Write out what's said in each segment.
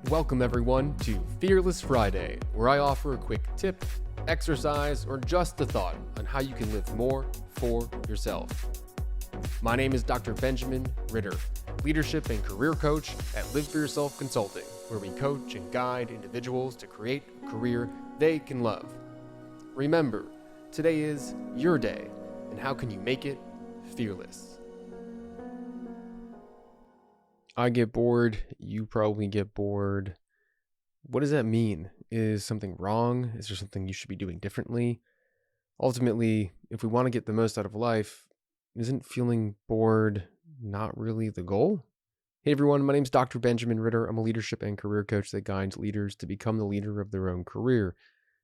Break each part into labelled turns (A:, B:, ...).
A: Welcome everyone to Fearless Friday, where I offer a quick tip, exercise, or just a thought on how you can live more for yourself. My name is Dr. Benjamin Ritter, leadership and career coach at Live For Yourself Consulting, where we coach and guide individuals to create a career they can love. Remember, today is your day, and how can you make it fearless? I get bored. You probably get bored. What does that mean? Is something wrong? Is there something you should be doing differently? Ultimately, if we want to get the most out of life, isn't feeling bored not really the goal? Hey everyone, my name is Dr. Benjamin Ritter. I'm a leadership and career coach that guides leaders to become the leader of their own career.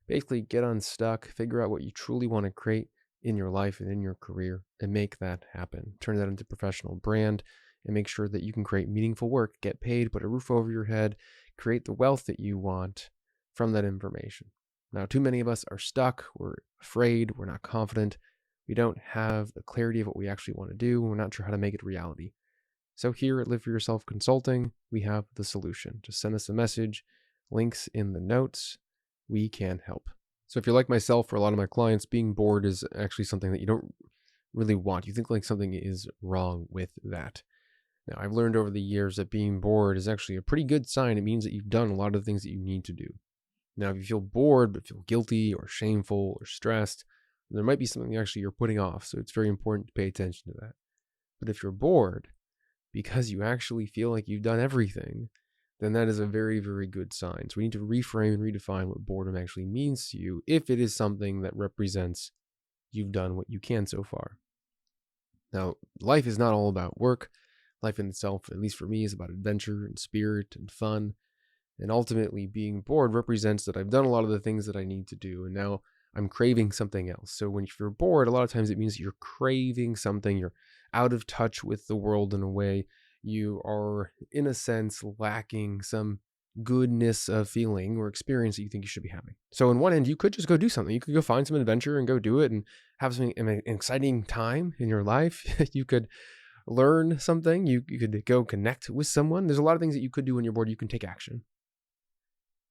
A: Basically, get unstuck, figure out what you truly want to create in your life and in your career, and make that happen. Turn that into a professional brand, and make sure that you can create meaningful work, get paid, put a roof over your head, create the wealth that you want from that information. Now, too many of us are stuck. We're afraid. We're not confident. We don't have the clarity of what we actually want to do. We're not sure how to make it a reality. So here at Live For Yourself Consulting, we have the solution. Just send us a message, links in the notes. We can help. So if you're like myself or a lot of my clients, being bored is actually something that you don't really want. You think like something is wrong with that. Now, I've learned over the years that being bored is actually a pretty good sign. It means that you've done a lot of the things that you need to do. Now, if you feel bored, but feel guilty or shameful or stressed, there might be something actually you're putting off. So it's very important to pay attention to that. But if you're bored because you actually feel like you've done everything, then that is a very, very good sign. So we need to reframe and redefine what boredom actually means to you if it is something that represents you've done what you can so far. Now, life is not all about work. Life in itself, at least for me, is about adventure and spirit and fun. And ultimately, being bored represents that I've done a lot of the things that I need to do, and now I'm craving something else. So when you're bored, a lot of times it means you're craving something. You're out of touch with the world in a way. You are, in a sense, lacking some goodness of feeling or experience that you think you should be having. So on one end, you could just go do something. You could go find some adventure and go do it and have an exciting time in your life. You could learn something. You could go connect with someone. There's a lot of things that you could do when you're bored. You can take action.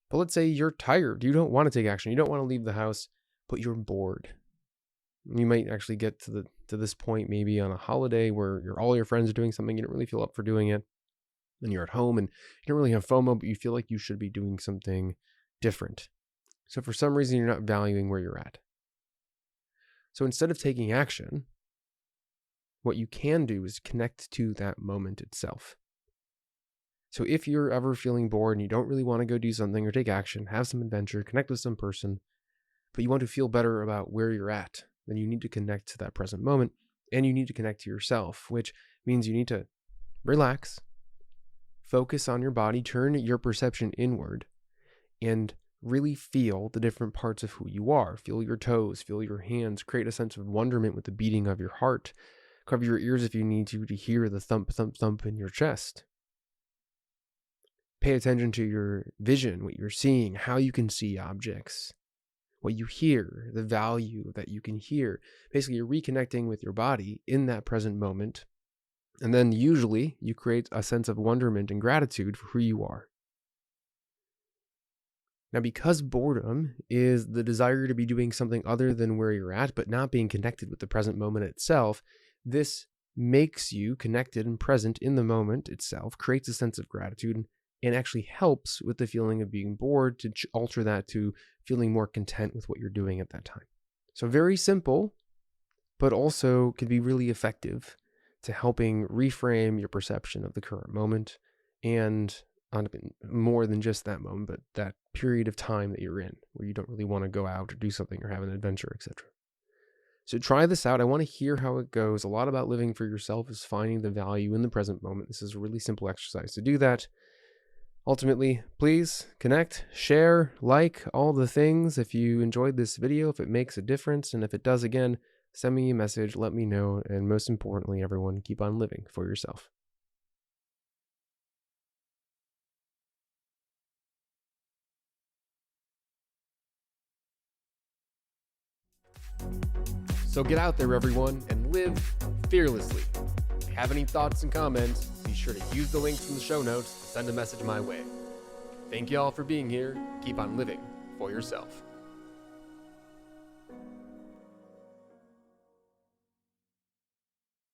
A: But let's say you're tired. You don't want to take action. You don't want to leave the house, but you're bored. You might actually get to this point maybe on a holiday where all your friends are doing something. You don't really feel up for doing it. And you're at home and you don't really have FOMO, but you feel like you should be doing something different. So for some reason, you're not valuing where you're at. So instead of taking action, what you can do is connect to that moment itself. So if you're ever feeling bored and you don't really want to go do something or take action, have some adventure, connect with some person, but you want to feel better about where you're at, then you need to connect to that present moment, and you need to connect to yourself, which means you need to relax, focus on your body, turn your perception inward, and really feel the different parts of who you are. Feel your toes, feel your hands, create a sense of wonderment with the beating of your heart. Cover your ears if you need to hear the thump, thump, thump in your chest. Pay attention to your vision, what you're seeing, how you can see objects, what you hear, the value that you can hear. Basically, you're reconnecting with your body in that present moment. And then usually you create a sense of wonderment and gratitude for who you are. Now, because boredom is the desire to be doing something other than where you're at, but not being connected with the present moment itself, this makes you connected and present in the moment itself, creates a sense of gratitude, and actually helps with the feeling of being bored to alter that to feeling more content with what you're doing at that time. So very simple, but also can be really effective to helping reframe your perception of the current moment and on more than just that moment, but that period of time that you're in where you don't really want to go out or do something or have an adventure, etc. So try this out. I want to hear how it goes. A lot about living for yourself is finding the value in the present moment. This is a really simple exercise to do that. Ultimately, please connect, share, like, all the things. If you enjoyed this video, if it makes a difference, and if it does, again, send me a message, let me know, and most importantly, everyone, keep on living for yourself. So get out there, everyone, and live fearlessly. If you have any thoughts and comments, be sure to use the links in the show notes to send a message my way. Thank you all for being here. Keep on living for yourself.